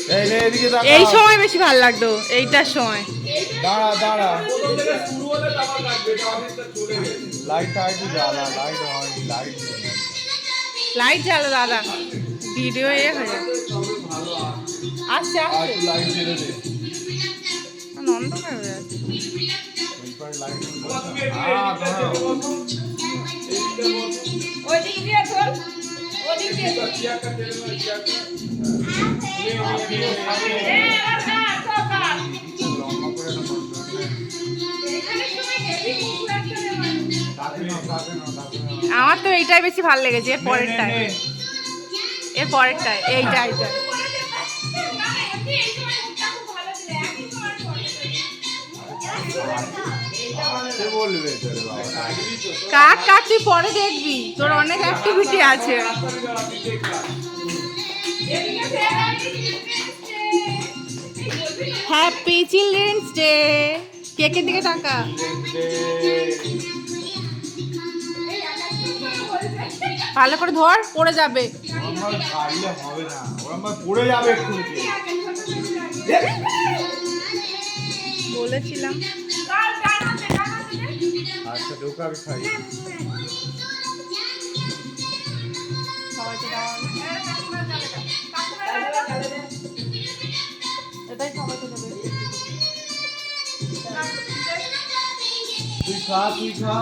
এই সময় বেশি ভালো লাগতো, এইটার সময়। দাঁড়া দাঁড়া, লাইট টাইট জ্বালা, লাইট হয়, লাইট লাইট জ্বালো দাদা, ভিডিও হয়ে যাবে। আসছে আসছে, লাইট জ্বেলে দে। অন্ধকার হয়ে যাচ্ছে। আমার তো এইটাই বেশি ভালো লেগেছে, এর পরেরটায়, এর পরেরটায়, এইটা এইটা। কাক কাক তুই পরে দেখবি, তোর অনেক অ্যাক্টিভিটি আছে। Happy children's day. কেকের দিকে টাকা। ভালো করে ধর, পড়ে যাবে। বলেছিলাম। আচ্ছা ঢোকাবি খাই। এটাই সবাইকে দেবে। তুই খা, তুই খা।